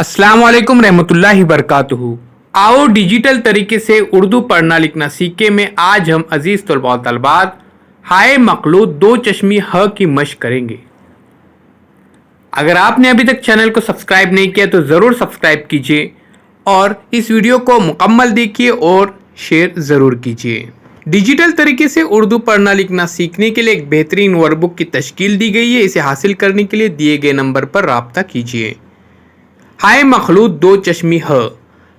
अस्सलाम वालेकुम रहमतुल्लाहि बरकातुहू। आओ डिजिटल तरीके से उर्दू पढ़ना लिखना सीखे में आज हम अजीज़ तलबा व तलबात हाय मखलूत दो चश्मी ह की मशक करेंगे। अगर आपने अभी तक चैनल को सब्सक्राइब नहीं किया तो ज़रूर सब्सक्राइब कीजिए और इस वीडियो को मुकम्मल देखिए और शेयर ज़रूर कीजिए। डिजिटल तरीके से उर्दू पढ़ना लिखना सीखने के लिए एक बेहतरीन वर्कबुक की तश्कील दी गई है। इसे हासिल करने के लिए दिए गए नंबर पर राब्ता कीजिए। हाय मखलूत दो चश्मी ह।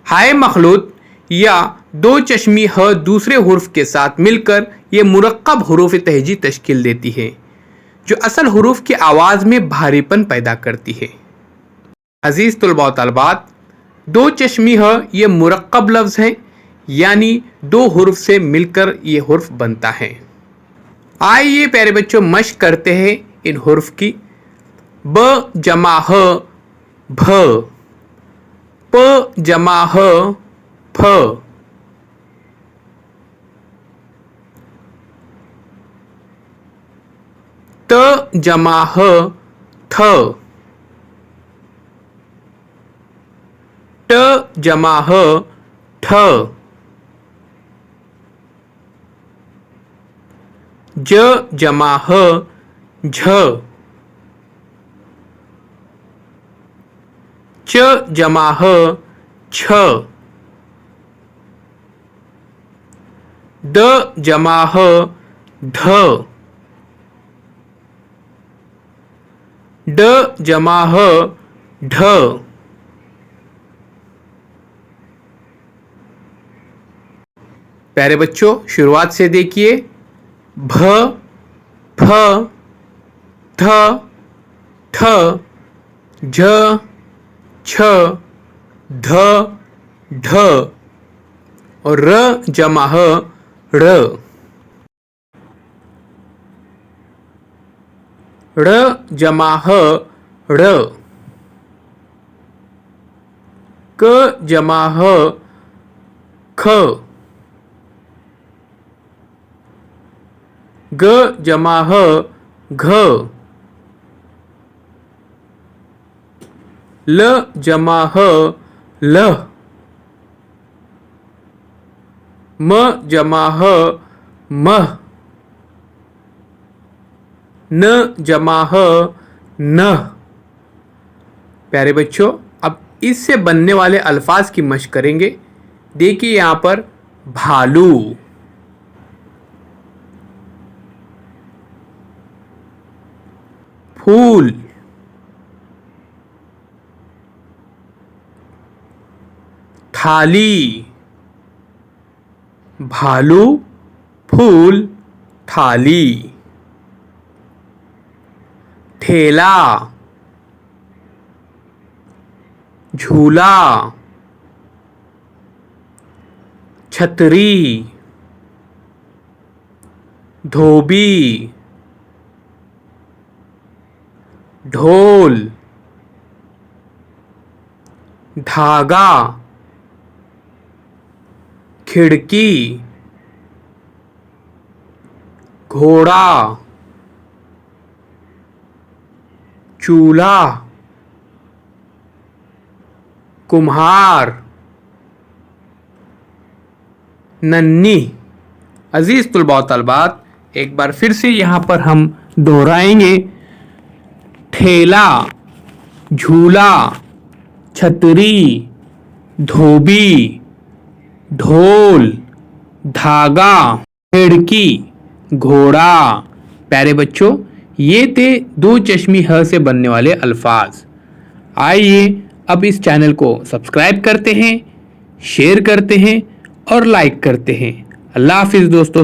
हाय मखलूत या दो चश्मी ह दूसरे हुर्फ के साथ मिलकर ये मुरक्कब हुरूफ तहजी तश्कील देती है जो असल हुरूफ की आवाज़ में भारीपन पैदा करती है। अजीज़ तलबा व तलबात, दो चश्मी ह ये मुरक्कब लफ्ज़ है, यानी दो हुर्फ से मिलकर ये हुर्फ बनता है। आइए प्यारे बच्चों मशक करते हैं इन हुर्फ की। ब जमा ह भ, प जमा ह फ, त जमा ह थ, ट जमा ह ठ, ज जमा ह झ, च जमा ह छ, द जमा ह ध, ड जमा ह ढ, प्यारे बच्चों शुरुआत से देखिए। भ, फ, थ, ठ, झ, छ, ध, ढ और र जमा ह ड़, ड़ जमा ह ड़, क जमा ह ख, ग जमा ह घ, ल जमा ह ल, म जमा ह म, न जमा ह न। प्यारे बच्चों अब इससे बनने वाले अल्फाज की मशक करेंगे। देखिए यहाँ पर भालू, फूल, थाली, भालू, फूल, थाली, ठेला, झूला, छतरी, धोबी, ढोल, धागा, खिड़की, घोड़ा, चूल्हा, कुम्हार, नन्नी। अजीज़ तलबा व तलबात एक बार फिर से यहाँ पर हम दोहराएंगे। ठेला, झूला, छतरी, धोबी, ढोल, धागा, खिड़की, घोड़ा। प्यारे बच्चों ये थे दो चश्मी ह से बनने वाले अल्फाज। आइए अब इस चैनल को सब्सक्राइब करते हैं, शेयर करते हैं और लाइक करते हैं। अल्लाह हाफिज़ दोस्तों।